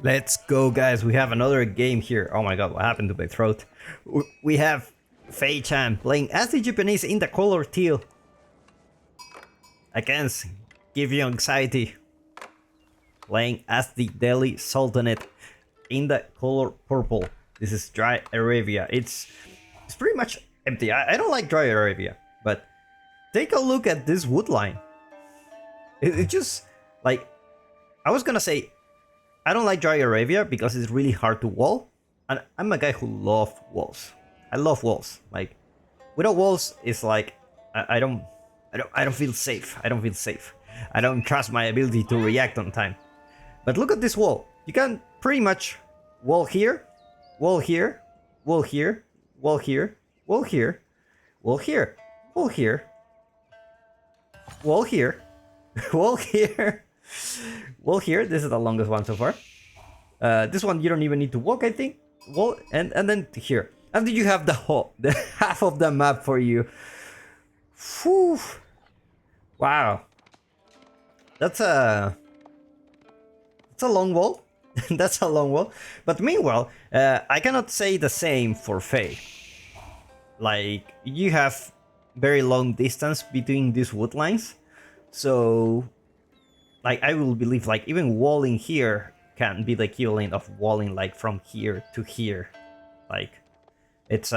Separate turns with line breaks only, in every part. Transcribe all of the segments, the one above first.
Let's go, guys. We have another game here. Oh my god, what happened to my throat? We have Faye-chan playing as the Japanese in the color teal. Against give you anxiety. Playing as the Delhi Sultanate in the color purple. This is Dry Arabia. It's pretty much empty. I don't like Dry Arabia, but take a look at this wood line. It just, like, I was gonna say, I don't like Dry Arabia because it's really hard to wall, and I'm a guy who loves walls. I love walls. Like, without walls, it's like I don't feel safe. I don't feel safe. I don't trust my ability to react on time. But look at this wall. You can pretty much wall here, wall here, wall here, wall here, wall here, wall here, wall here, wall here, wall here, wall here. This is the longest one so far. This one you don't even need to walk, I think. Wall and then here. And then you have the half of the map for you. Whew. Wow. That's a long wall. That's a long wall. But meanwhile, I cannot say the same for Faye. Like, you have very long distance between these wood lines. So, like, I will believe, like, even walling here can be the equivalent of walling, like, from here to here. Like, it's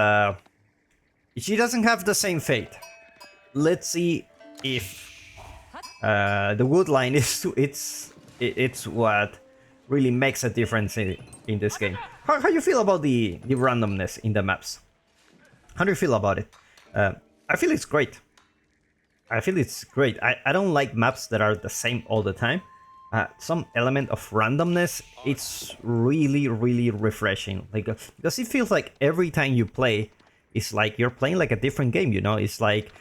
she doesn't have the same fate. Let's see if the wood line is it's what really makes a difference in this game. How do you feel about the randomness in the maps? How do you feel about it? I feel it's great. I feel it's great. I don't like maps that are the same all the time. Some element of randomness, it's really refreshing. Like, because it feels like every time you play, it's like you're playing like a different game, you know? It's like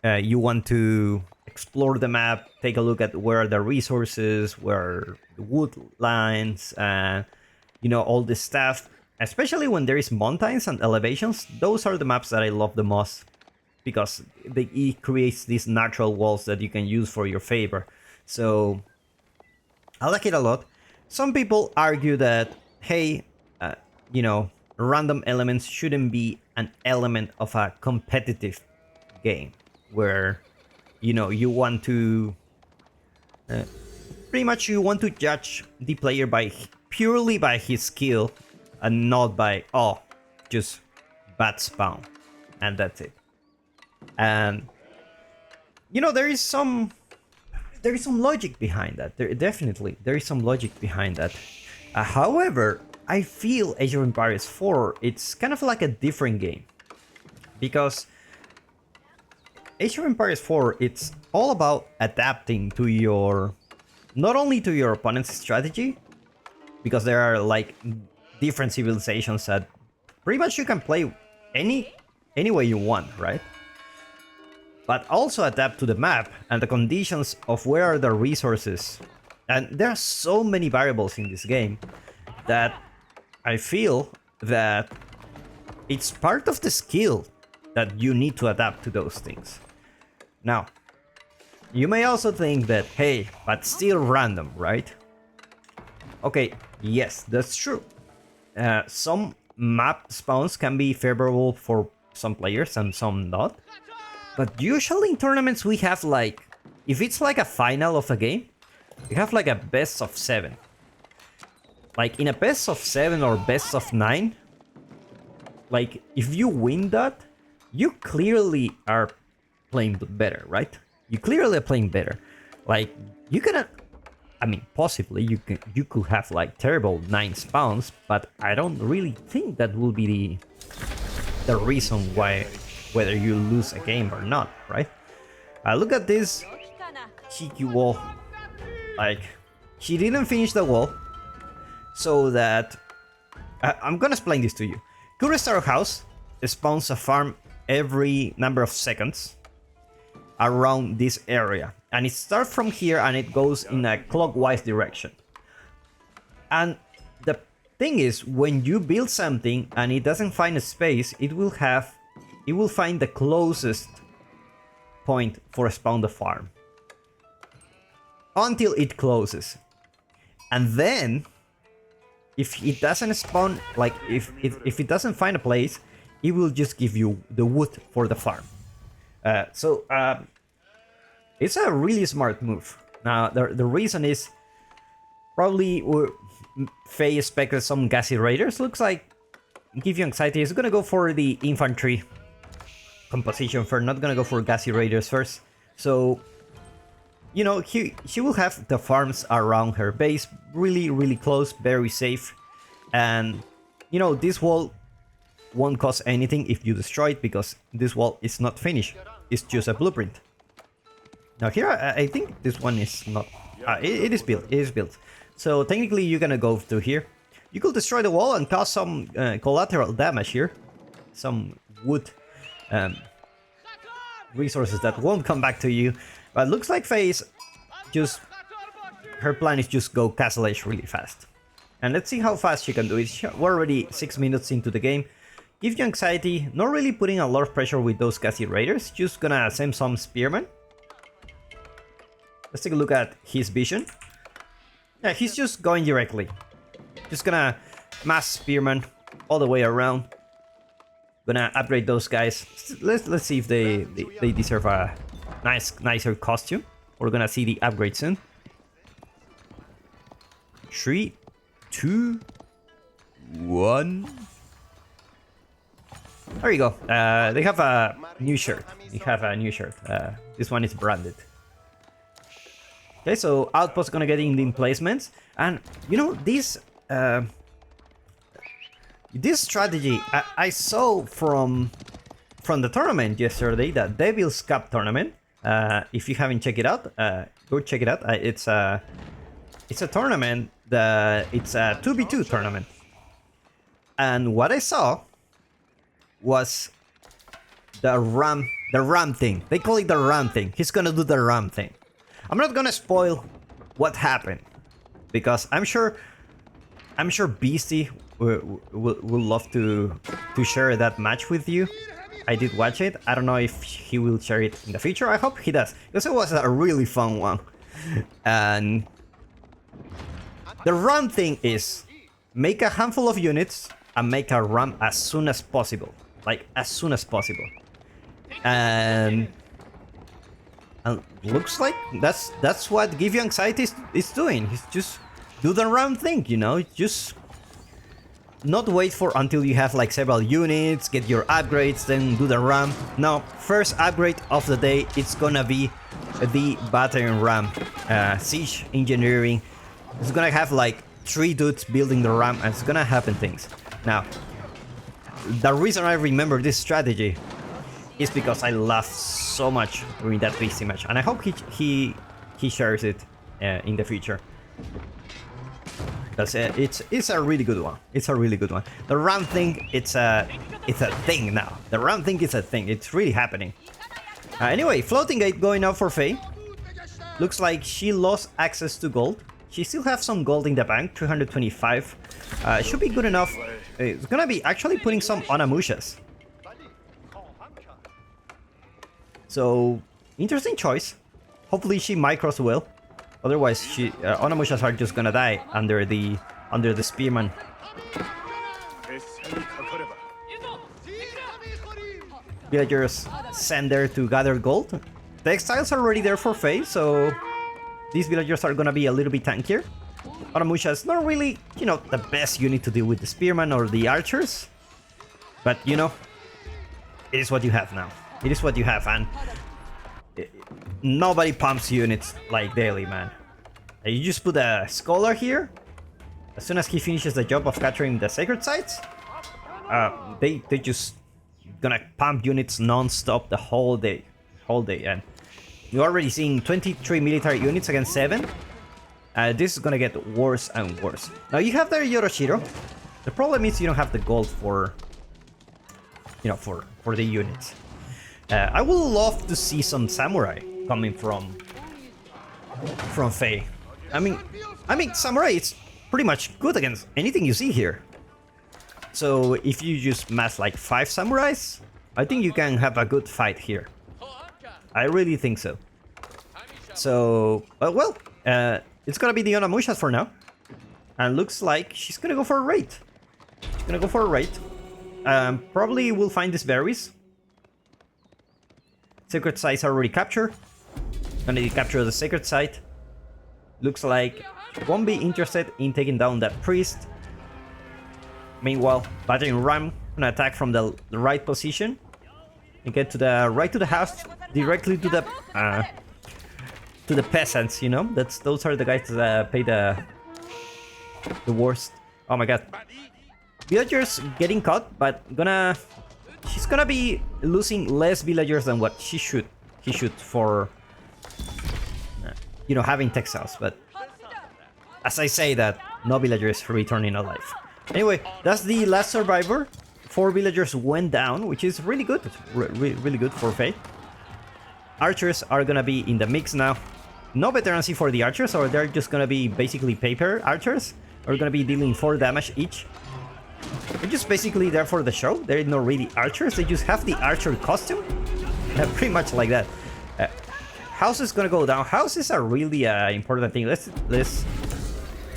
you want to explore the map, take a look at where are the resources, where are the wood lines, and you know, all this stuff. Especially when there is mountains and elevations, those are the maps that I love the most, because it creates these natural walls that you can use for your favor. So I like it a lot. Some people argue that, hey, you know, random elements shouldn't be an element of a competitive game where, you know, you want to pretty much you want to judge the player purely by his skill and not by, oh, just bad spawn and that's it. And you know, there is some logic behind that. There is some logic behind that. However, I feel Age of Empires 4, it's kind of like a different game, because Age of Empires 4, it's all about adapting to your, not only to your opponent's strategy, because there are like different civilizations that pretty much you can play any way you want, right? But also adapt to the map and the conditions of where are the resources. And there are so many variables in this game that I feel that it's part of the skill that you need to adapt to those things. Now, you may also think that, hey, but still random, right? Okay, yes, that's true. Some map spawns can be favorable for some players and some not. But usually in tournaments we have, like, if it's like a final of a game, we have like a best of 7. Like in a best of 7 or best of 9, like if you win that, you clearly are playing better, right? You clearly are playing better. Like, you cannot, I mean, possibly you could have like terrible 9 spawns, but I don't really think that will be the reason why, whether you lose a game or not, right? Look at this cheeky wall. Like, she didn't finish the wall, so that I'm gonna explain this to you. Kurestar House spawns a farm every number of seconds around this area, and it starts from here and it goes in a clockwise direction. And the thing is, when you build something and it doesn't find a space, it will find the closest point for spawn the farm until it closes. And then if it doesn't spawn, like if it doesn't find a place, it will just give you the wood for the farm. It's a really smart move. Now the reason is probably Faye expected some gassy raiders. Looks like Give You Anxiety is gonna go for the infantry composition first, not gonna go for gassy raiders first. So, you know, she will have the farms around her base really close, very safe. And, you know, this wall won't cost anything if you destroy it, because this wall is not finished. It's just a blueprint. Now here, I think this one is not... it is built, it is built. So technically you're gonna go through here. You could destroy the wall and cause some collateral damage here. Some wood resources that won't come back to you. But looks like Faye's just... her plan is just go Castle Edge really fast. And let's see how fast she can do it. We're already 6 minutes into the game. Give You Anxiety, not really putting a lot of pressure with those gassy raiders. Just gonna send some spearmen. Let's take a look at his vision. Yeah, he's just going directly. Just gonna mass spearmen all the way around. Gonna upgrade those guys. Let's see if they deserve a nicer costume. We're gonna see the upgrade soon. 3, 2, 1. There you go. They have a new shirt. This one is branded. Okay, so Outpost gonna get in the emplacements, and you know this strategy I saw from the tournament yesterday, the Devil's Cup tournament. If you haven't checked it out, go check it out. It's a tournament. It's a 2v2 tournament, and what I saw was the ram thing. They call it the ram thing. He's gonna do the ram thing. I'm not gonna spoil what happened, because I'm sure Beastie will love to share that match with you. I did watch it. I don't know if he will share it in the future. I hope he does, because it was a really fun one. And the ram thing is make a handful of units and make a ram as soon as possible. Like, as soon as possible. And looks like that's what Give You Anxiety is doing. He's just do the ram thing, you know? Just not wait for until you have like several units, get your upgrades, then do the ram. No, first upgrade of the day, it's gonna be the battering ram. Siege engineering. It's gonna have like 3 dudes building the ram, and it's gonna happen things. Now, the reason I remember this strategy is because I laughed so much during that Beastie match, and I hope he shares it in the future. Because it's a really good one. It's a really good one. The ram thing, it's a thing now. The ram thing is a thing. It's really happening. Anyway, floating gate going out for Faye. Looks like she lost access to gold. She still has some gold in the bank, 325. Should be good enough. It's gonna be actually putting some Onamushas. So, interesting choice. Hopefully she micros well. Otherwise, Onamushas are just gonna die under the spearman. Villagers send there to gather gold. The exiles are already there for Faye, so these villagers are gonna be a little bit tankier. Onamusha is not really, you know, the best unit to deal with the spearmen or the archers. But, you know, it is what you have now. It is what you have, and nobody pumps units like daily, man. You just put a scholar here. As soon as he finishes the job of capturing the sacred sites, they just gonna pump units non-stop the whole day. And you're already seeing 23 military units against 7. This is gonna get worse and worse. Now you have there Yoroshiro. The problem is you don't have the gold for, you know, for the units. I would love to see some samurai coming from Faye. I mean, samurai is pretty much good against anything you see here. So if you just mass like 5 samurais, I think you can have a good fight here. I really think so. So, well, it's gonna be the Onamushas for now. And looks like she's gonna go for a raid. She's gonna go for a raid. Probably will find these berries. Sacred sites are already captured. Gonna capture the sacred site. Looks like won't be interested in taking down that priest. Meanwhile, battering ram gonna attack from the right position and get to the right to the house, directly to the peasants. You know, those are the guys that pay the worst. Oh my god. Villagers getting caught, but she's gonna be losing less villagers than what he should for you know, having textiles. But as I say that, no villagers returning alive. Anyway, that's the last survivor. 4 villagers went down, which is really good. Really good for Faye. Archers are gonna be in the mix now. No veterancy for the archers, or they're just gonna be basically paper archers. Are gonna be dealing 4 damage each. They're just basically there for the show. They're not really archers. They just have the archer costume. Pretty much like that. Houses gonna go down. Houses are really important thing. Let's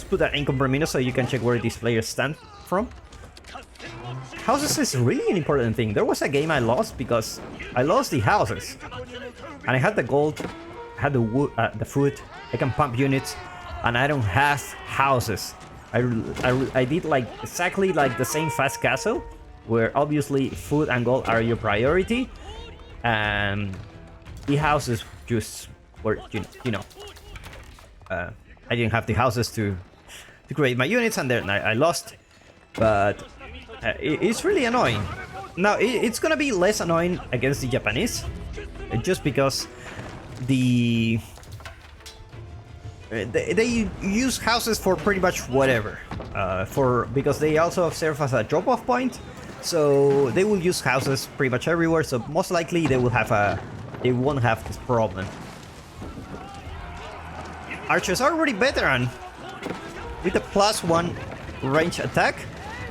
put that in Compromino so you can check where these players stand from. Houses is really an important thing. There was a game I lost because I lost the houses, and I had the gold, had the wood, the food. I can pump units, and I don't have houses. I did like exactly like the same fast castle, where obviously food and gold are your priority, and the houses just were you know I didn't have the houses to create my units, and then I lost. But it's really annoying. Now it's gonna be less annoying against the Japanese, just because they use houses for pretty much whatever, because they also serve as a drop-off point, so they will use houses pretty much everywhere. So most likely they won't have this problem. Archers are already veteran with a +1 range attack,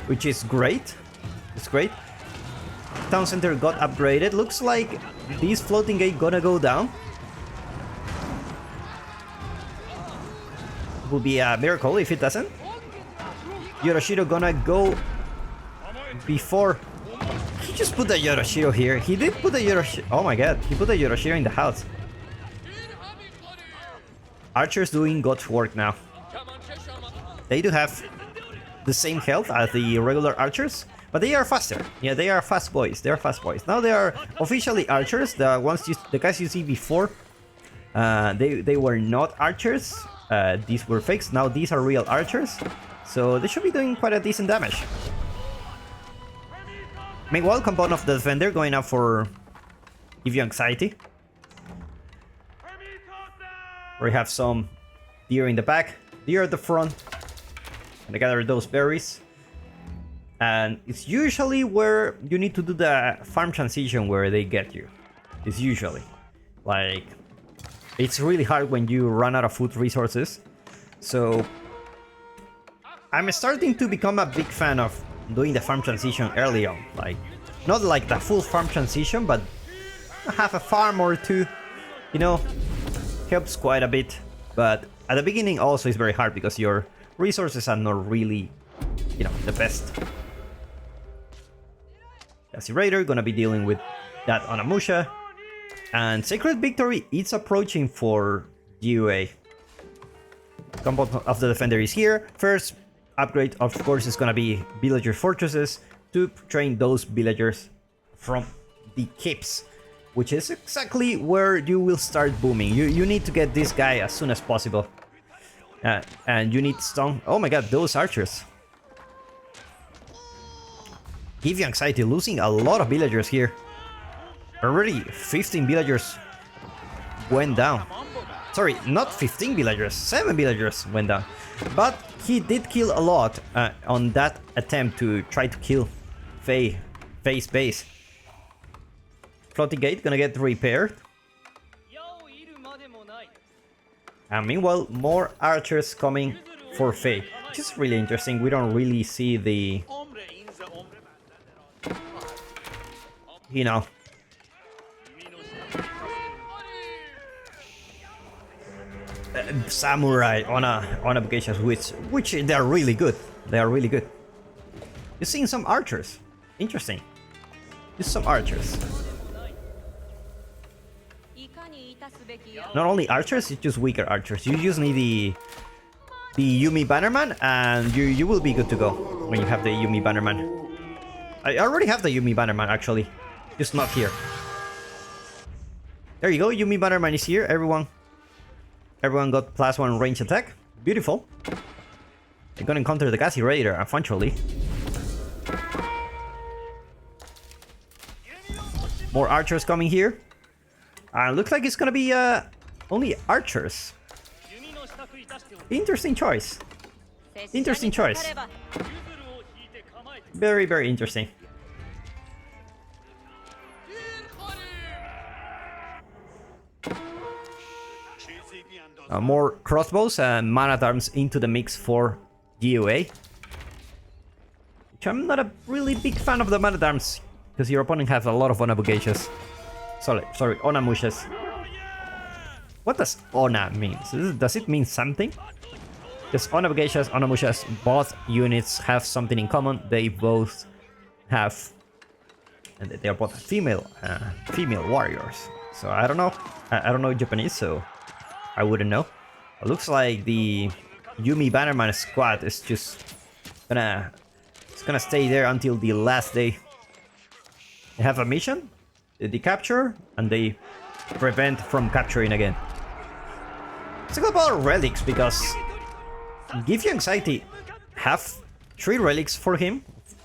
which is great. It's great. Town center got upgraded. Looks like this floating gate gonna go down. Will be a miracle if it doesn't. Yoroshiro gonna go before. He just put the Yoroshiro here. He did put the Yoroshiro. Oh my god, he put the Yoroshiro in the house. Archers doing God's work now. They do have the same health as the regular archers, but they are faster. Yeah, they are fast boys. They are fast boys. Now they are officially archers. The guys you see before, they were not archers. These were fakes. Now these are real archers, so they should be doing quite a decent damage. Meanwhile, compound of the defender going up for give you anxiety. We have some deer in the back, deer at the front, and I gather those berries. And it's usually where you need to do the farm transition where they get you. It's usually like it's really hard when you run out of food resources. So I'm starting to become a big fan of doing the farm transition early on. Like not like the full farm transition, but have a farm or two, you know, helps quite a bit. But at the beginning also it's very hard because your resources are not really, you know, the best. Cassie Raider gonna be dealing with that on Amusha. And Sacred Victory is approaching for GUA. Compound of the Defender is here. First upgrade, of course, is gonna be Villager Fortresses to train those villagers from the keeps, which is exactly where you will start booming. You need to get this guy as soon as possible. And you need stone. Oh my god, those archers. Give you anxiety, losing a lot of villagers here. Already 15 villagers went down. Sorry, not 15 villagers, 7 villagers went down. But he did kill a lot on that attempt to try to kill Faye's base. Floating gate gonna get repaired. And meanwhile, more archers coming for Faye, which is really interesting. We don't really see the, you know, samurai on applications, which they are really good. They are really good. You're seeing some archers. Interesting. Just some archers. Not only archers, it's just weaker archers. You just need the Yumi Bannerman, and you will be good to go when you have the Yumi Bannerman. I already have the Yumi Bannerman, actually. Just not here. There you go, Yumi Bannerman is here. Everyone got +1 range attack. Beautiful. They're gonna encounter the Gassy Raider, unfortunately. More archers coming here. Looks like it's gonna be only archers. Interesting choice. Interesting choice. Very, very interesting. More crossbows and man-at-arms into the mix for GOA. Which I'm not a really big fan of the man-at-arms, because your opponent has a lot of Onabugeishas. Sorry, Onamushas. What does Ona mean? Does it mean something? Because Onabugeishas, Onamushas, both units have something in common. They both have... and they are both female warriors. So I don't know. I don't know Japanese, so I wouldn't know. It looks like the Yumi Bannerman squad is just gonna stay there until the last day. They have a mission, they capture, and they prevent from capturing again. Let's talk about relics, because Give You Anxiety have 3 relics for him.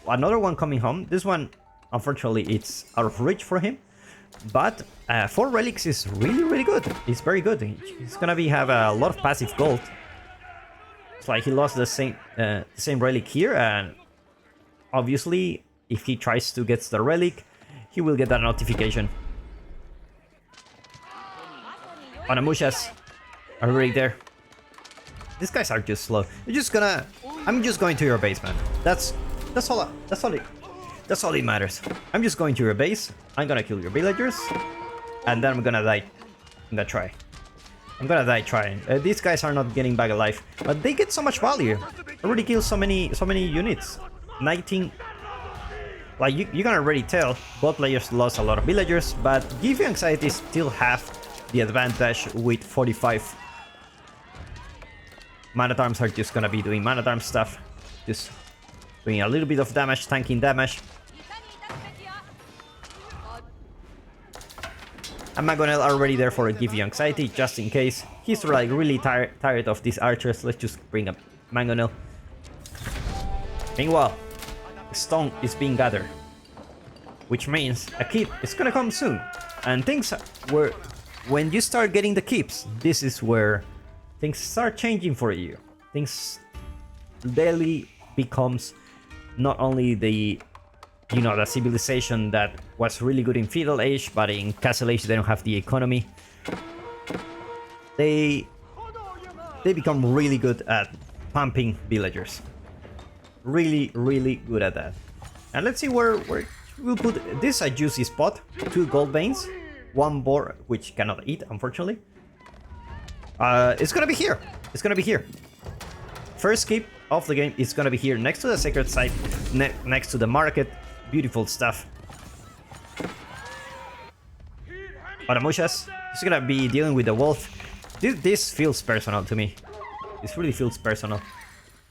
Another one coming home. This one, unfortunately, it's out of reach for him. But 4 relics is really, really good. It's very good. He's gonna have a lot of passive gold. It's like he lost the same relic here, and obviously, if he tries to get the relic, he will get that notification. Onamushas are right there. These guys are just slow. You're just gonna... I'm just going to your base, man. That's all it matters. I'm just going to your base. I'm gonna kill your villagers, and then I'm gonna die. I'm gonna die trying. These guys are not getting back alive, but they get so much value. Already killed so many units. 19. Like you can already tell, both players lost a lot of villagers, but Give You Anxiety still have the advantage with 45. Man-at-arms are just gonna be doing man-at-arm stuff, just doing a little bit of damage, tanking damage. And Mangonel are already there for a Give You Anxiety, just in case. He's like really tired of these archers. Let's just bring up Mangonel. Meanwhile, stone is being gathered, which means a keep is gonna come soon. And things were... when you start getting the keeps, this is where things start changing for you. Things... Delhi becomes not only the... the civilization that was really good in Feudal Age, but in Castle Age they don't have the economy. They become really good at pumping villagers. Really, really good at that. And let's see where we'll put this. A juicy spot. 2 gold veins, 1 boar, which cannot eat, unfortunately. It's gonna be here. It's gonna be here. First keep of the game is gonna be here, next to the sacred site, next to the market. Beautiful stuff. Onamushas is gonna be dealing with the wolf. This feels personal to me. This really feels personal.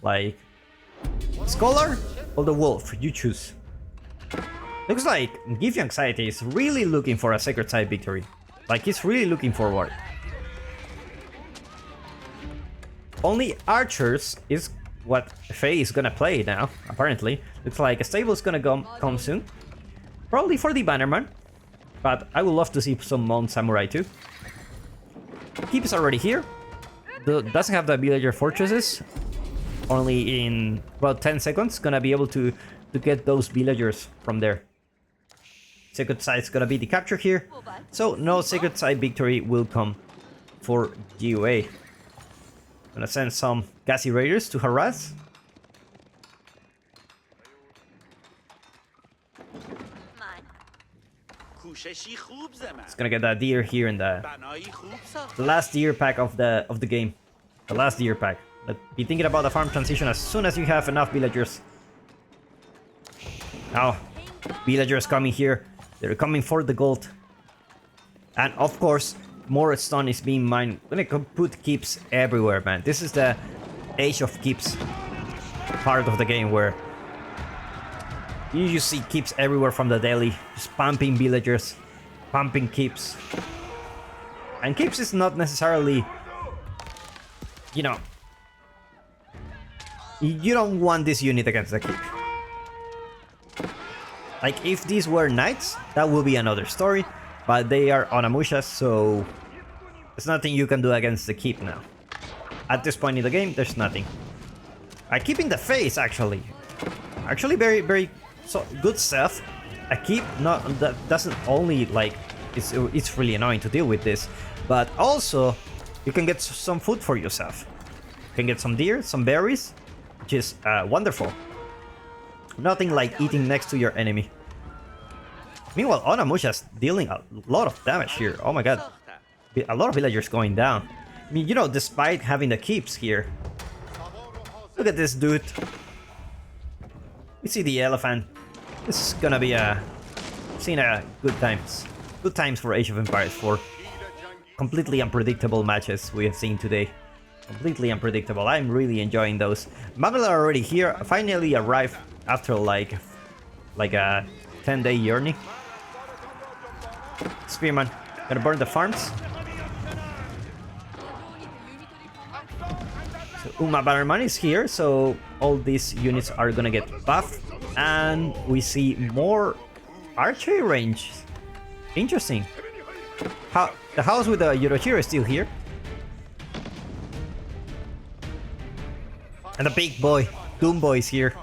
Like, Scholar or the wolf, you choose. Looks like Give You Anxiety is really looking for a sacred site victory. Like, he's really looking forward. Only archers is what Faye is gonna play now, apparently. Looks like a stable is gonna come soon. Probably for the Bannerman. But I would love to see some Mount Samurai too. Keep is already here. Doesn't have the villager fortresses. Only in about 10 seconds gonna be able to get those villagers from there. Sacred site's gonna be the capture here. So no sacred site victory will come for GOA. Gonna send some Gassy Raiders to harass. It's gonna get that deer here in the last deer pack of the game. The last deer pack. But be thinking about the farm transition as soon as you have enough villagers. Now, villagers coming here. They're coming for the gold. And of course, more stone is being mined. We're gonna put keeps everywhere, man. This is the age of keeps part of the game where you just see keeps everywhere from the daily. Just pumping villagers, pumping keeps. And keeps is not necessarily, you know, you don't want this unit against the keep. Like, if these were knights, that would be another story. But they are Onamushas, so there's nothing you can do against the keep now. At this point in the game, there's nothing. Keeping the face, actually very, very good stuff. A keep that doesn't only, like, it's really annoying to deal with this, but also you can get some food for yourself. You can get some deer, some berries, which is wonderful. Nothing like eating next to your enemy. Meanwhile, Onamusha's dealing a lot of damage here. Oh my god. A lot of villagers going down. I mean, you know, despite having the keeps here. Look at this dude. We see the elephant. This is gonna be seen good times. Good times for Age of Empires 4. Completely unpredictable matches we have seen today. Completely unpredictable. I'm really enjoying those. Magdala already here. Finally arrived after like a 10-day journey. Spearman, gonna burn the farms. So Uma Bannerman is here, so all these units are gonna get buffed. And we see more archery range. Interesting. The house with the Yoroshiro is still here. And the big boy, Doom Boy, is here.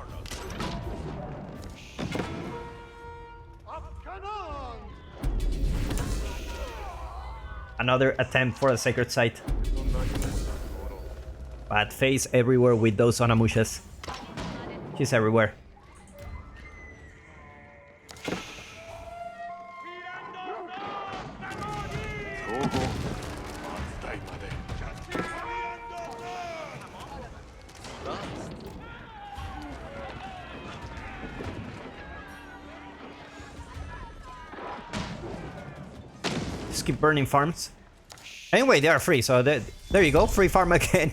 Another attempt for a sacred site. Bad face everywhere with those Onamushas. She's everywhere. Just keep burning farms. Anyway, they are free, so there you go, free farm again.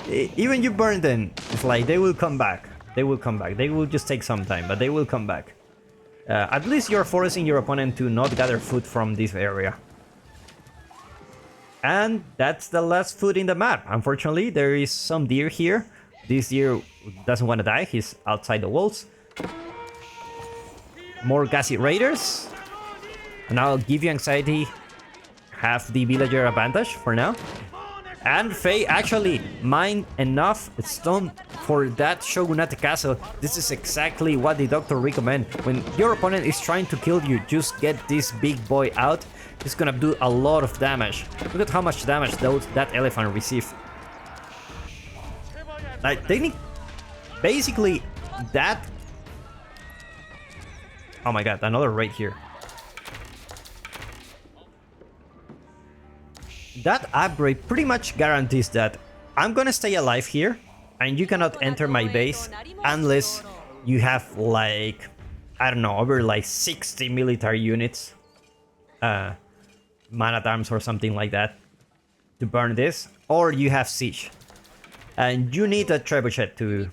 Even you burn them, it's like they will come back. They will come back. They will just take some time, but they will come back. At least you're forcing your opponent to not gather food from this area. And that's the last food in the map. Unfortunately, there is some deer here. This deer doesn't want to die. He's outside the walls. More gassy raiders. And I'll give you anxiety. Have the villager advantage for now. And Faye actually mined enough stone for that Shogunate castle. This is exactly what the doctor recommend. When your opponent is trying to kill you, just get this big boy out. It's gonna do a lot of damage. Look at how much damage that elephant received. Like, they need basically that. Oh my god, another raid here. That upgrade pretty much guarantees that I'm gonna stay alive here, and you cannot enter my base unless you have, like, I don't know, over like 60 military units, man-at-arms or something like that, to burn this, or you have siege, and you need a trebuchet to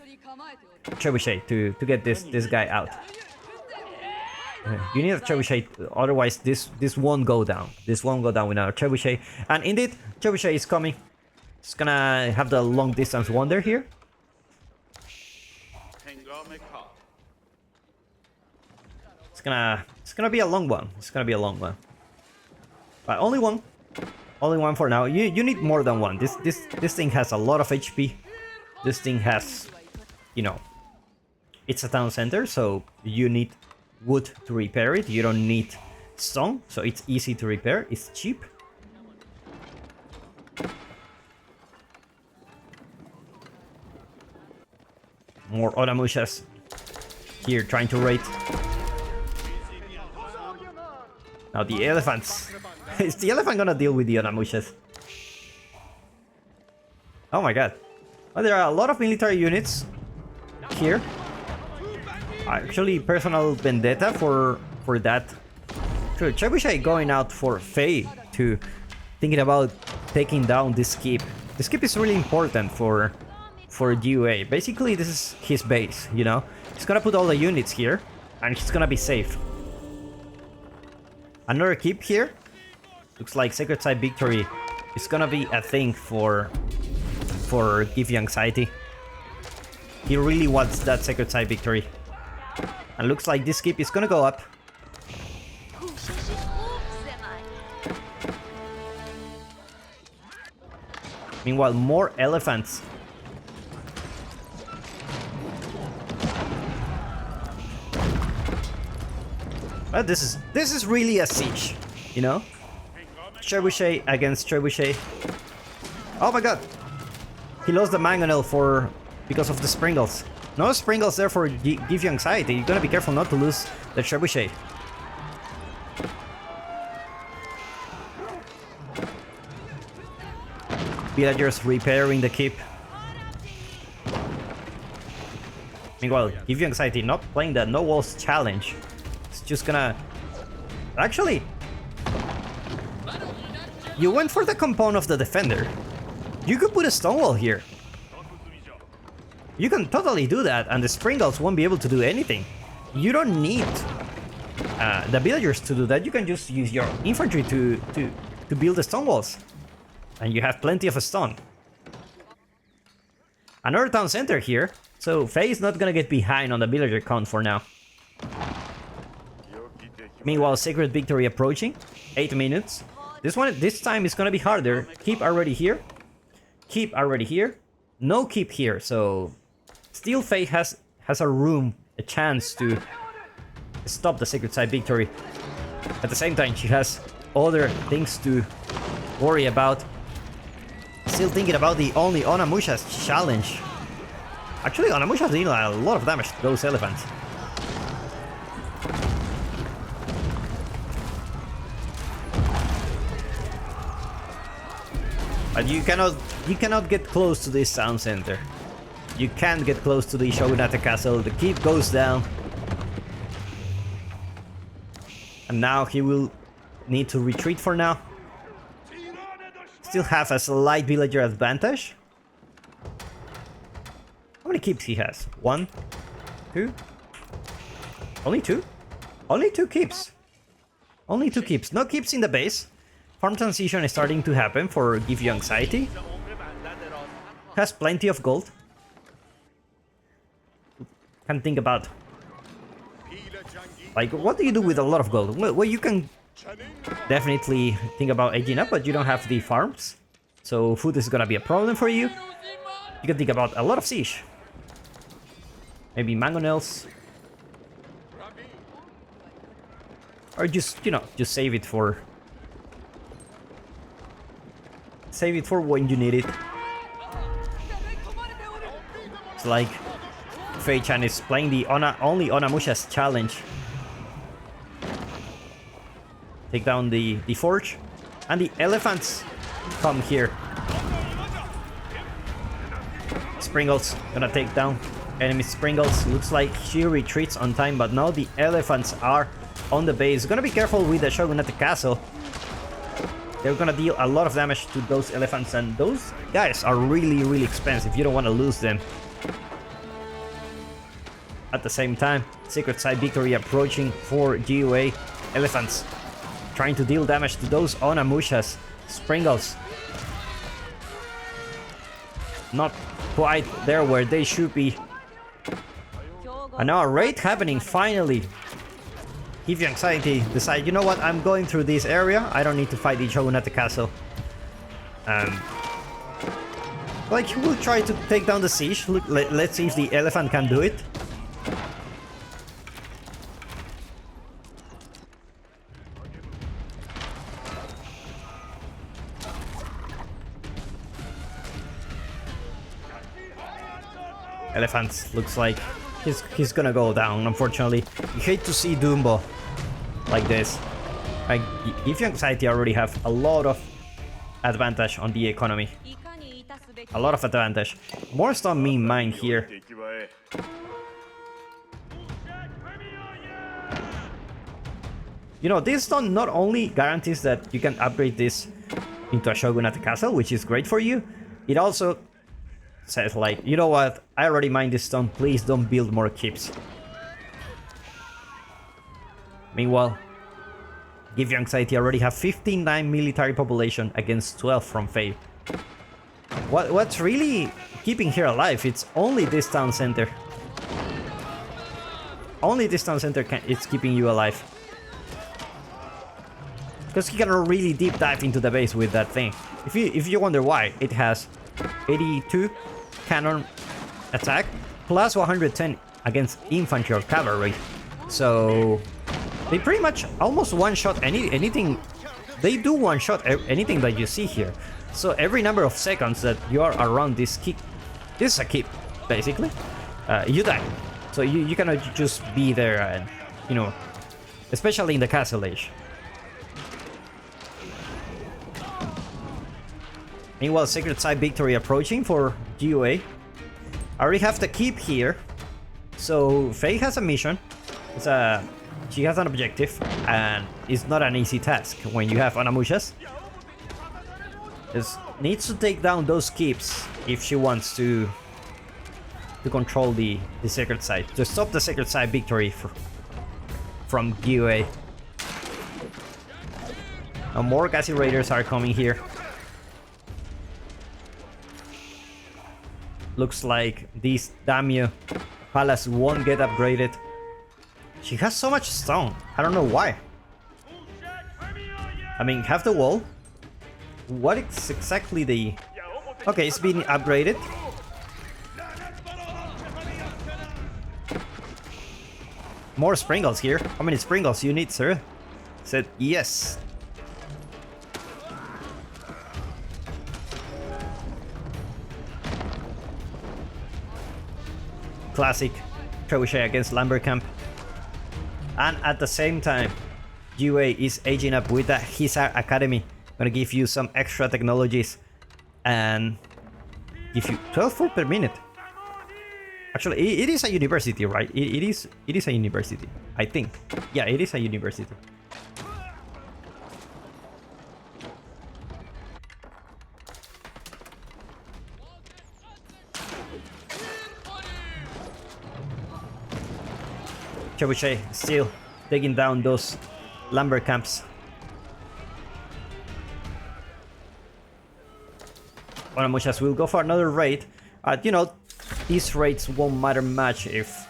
get this guy out. You need a trebuchet, otherwise this won't go down. This won't go down without a trebuchet. And indeed, trebuchet is coming. It's gonna have the long distance wonder here. It's gonna be a long one. It's gonna be a long one. But only one for now. You need more than one. This thing has a lot of HP. This thing has, you know, it's a town center, so you need wood to repair it. You don't need stone, so it's easy to repair. It's cheap. More Onamushas here trying to raid. Now the elephants. Is the elephant gonna deal with the Onamushas? Oh my god. Well, there are a lot of military units here. Actually, personal vendetta for that. Sure, Trebuchet going out for Faye to thinking about taking down this keep. This keep is really important for GUA. Basically, this is his base, you know? He's gonna put all the units here, and he's gonna be safe. Another keep here. Looks like Sacred Side Victory is gonna be a thing for Give You Anxiety. He really wants that Sacred Side Victory. And looks like this keep is gonna go up. Meanwhile, more elephants. But this is really a siege, you know? Trebuchet against Trebuchet. Oh my god! He lost the mangonel because of the sprinkles. No sprinkles there for give you anxiety. You gotta be careful not to lose the Trebuchet. Villagers repairing the keep. Meanwhile, give you anxiety not playing the no walls challenge. It's just gonna... Actually, you went for the compound of the defender. You could put a stone wall here. You can totally do that, and the sprinkles won't be able to do anything. You don't need the villagers to do that. You can just use your infantry to build the stone walls. And you have plenty of stone. Another town center here. So Faye is not gonna get behind on the villager count for now. Meanwhile, Sacred Victory approaching. 8 minutes. This time is gonna be harder. Keep already here. Keep already here. No keep here. So still Faye has a chance to stop the Sacred Side Victory. At the same time, she has other things to worry about. Still thinking about the only Onamusha's challenge. Actually, Onamusha's dealing a lot of damage to those elephants. But you cannot get close to this town center. You can't get close to the Shogunate castle. The keep goes down. And now he will need to retreat for now. Still have a slight villager advantage. How many keeps he has? 1, 2. Only 2? Only 2 keeps. Only 2 keeps. No keeps in the base. Farm transition is starting to happen for Give You Anxiety. Has plenty of gold. Can think about... Like, what do you do with a lot of gold? Well, you can definitely think about aging up, but you don't have the farms. So food is gonna be a problem for you. You can think about a lot of siege. Maybe mangonels. Or just, you know, just save it for... Save it for when you need it. It's like faye-chan is playing the only Onamusha's challenge. Take down the forge. And the elephants come here. Sprinkles gonna take down enemy Sprinkles. Looks like she retreats on time, but now the elephants are on the base. Gonna be careful with the Shogunate castle. They're gonna deal a lot of damage to those elephants, and those guys are really, really expensive. You don't want to lose them. At the same time, Sacred Side Victory approaching for GUA. Elephants trying to deal damage to those Onamushas. Sprinkles not quite there where they should be. And now a raid happening finally. Give You Anxiety decide, you know what, I'm going through this area. I don't need to fight the Shogunate castle. Like, he will try to take down the siege. Look, let's see if the elephant can do it. Elephants looks like he's gonna go down, unfortunately. You hate to see Dumbo like this. Like, Give You Anxiety already have a lot of advantage on the economy. A lot of advantage. More stun mean mine here. You know, this stun not only guarantees that you can upgrade this into a Shogunate castle, which is great for you, it also says like, you know what, I already mined this stun, please don't build more keeps. Meanwhile, Give You Anxiety already have 59 military population against 12 from Faye. What's really keeping her alive, it's only this town center. Only this town center it's keeping you alive. Because he cannot really deep dive into the base with that thing. If you wonder why, it has 82 cannon attack plus 110 against infantry or cavalry. So they pretty much almost one-shot anything. They do one-shot anything that you see here. So every number of seconds that you are around this keep, this is a keep, basically, you die. So you cannot just be there and, you know, especially in the castle age. Meanwhile, Sacred Side victory approaching for GUA. I already have the keep here. So Faye has a mission. She has an objective, and it's not an easy task when you have Onimushas. Just needs to take down those keeps if she wants to control the Sacred Side, to stop the Sacred Side victory from GUA. Now more Gassy Raiders are coming here. Looks like this Daimyo Palace won't get upgraded. She has so much stone. I don't know why. I mean, have the wall. What is exactly the... Okay, it's been upgraded. More sprinkles here. How many sprinkles you need, sir? Said yes. Classic trebuchet against Lumbercamp. And at the same time, GUA is aging up with the Hisar Academy. Gonna give you some extra technologies and give you 12 food per minute. Actually, it is a university, right? It is a university, I think. Yeah, it is a university. Trebuchet still taking down those lumber camps. Onimushas will go for another raid. You know, these raids won't matter much if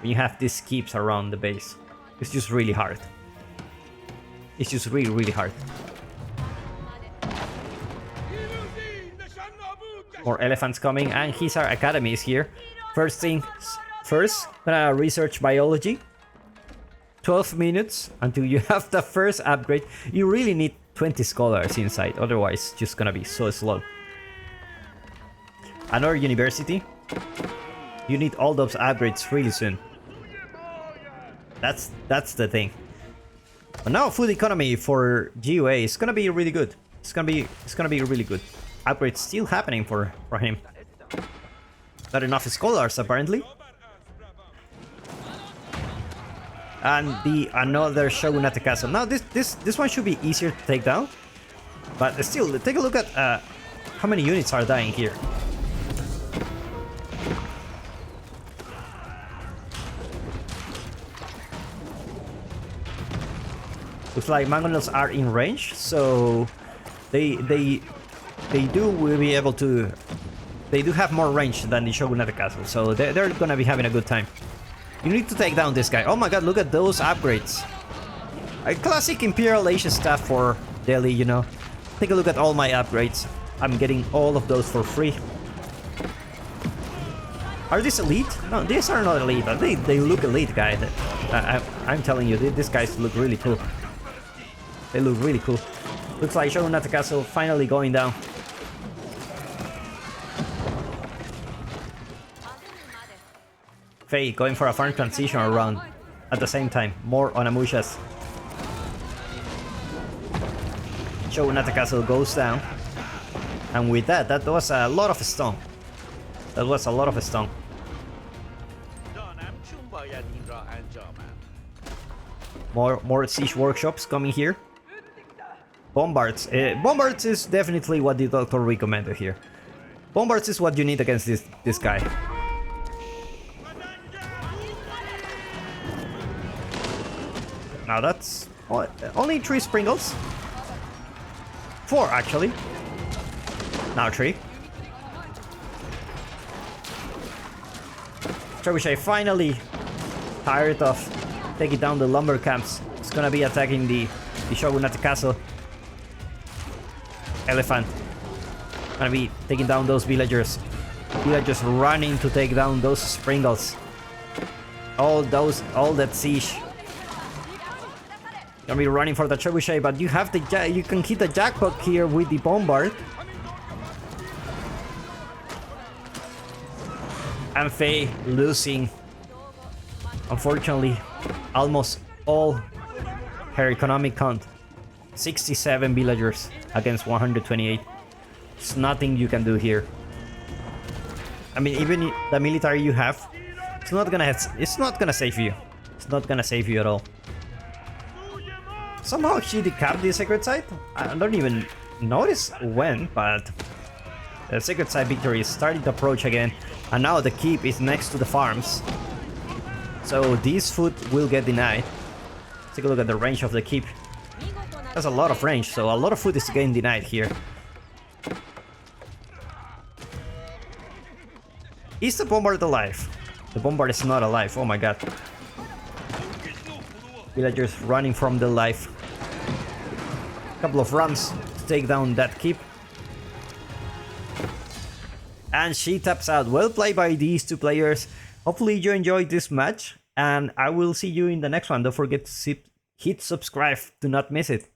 when you have these keeps around the base. It's just really hard. It's just really, really hard. More elephants coming, and Hisar Academy is here. First things first, gonna research biology. 12 minutes until you have the first upgrade. You really need 20 scholars inside, otherwise it's just gonna be so slow. Another university. You need all those upgrades really soon. That's the thing. But now food economy for GUA is gonna be really good. It's gonna be really good. Upgrades still happening for him. Not enough scholars apparently. And another Shogunate castle. Now this one should be easier to take down, but still, take a look at how many units are dying here. Looks like mangonels are in range, so they will be able to. They do have more range than the Shogunate castle, so they're gonna be having a good time. You need to take down this guy. Oh my god, look at those upgrades. A classic Imperial Asia stuff for Delhi, you know. Take a look at all my upgrades. I'm getting all of those for free. Are these elite? No, these are not elite, but they look elite, guys. I'm telling you, these guys look really cool. They look really cool. Looks like Shogunate Castle finally going down. Faye going for a farm transition around at the same time. More Onimushas. Shogunate Castle goes down. And with that, that was a lot of stone. That was a lot of stone. More siege workshops coming here. Bombards. Bombards is definitely what the doctor recommended here. Bombards is what you need against this guy. Now that's only 3 sprinkles. 4 actually. Now 3. Trebuchet finally tired of taking down the lumber camps. It's gonna be attacking the Shogunate castle. Elephant. Gonna be taking down those villagers. Villagers running to take down those sprinkles. All that siege. Gonna be running for the trebuchet, but you have you can hit the jackpot here with the bombard. And Faye losing, unfortunately, almost all her economic count. 67 villagers against 128. There's nothing you can do here. I mean, even the military you have, it's not gonna save you. It's not gonna save you at all. Somehow she decapped the sacred site. I don't even notice when, but the sacred site victory is starting to approach again, and now the keep is next to the farms. So this food will get denied. Take a look at the range of the keep. That's a lot of range, so a lot of food is getting denied here. Is the bombard alive? The bombard is not alive, oh my god. Villagers running from the life. Couple of runs to take down that keep. And she taps out. Well played by these two players. Hopefully you enjoyed this match, and I will see you in the next one. Don't forget to hit subscribe to not miss it.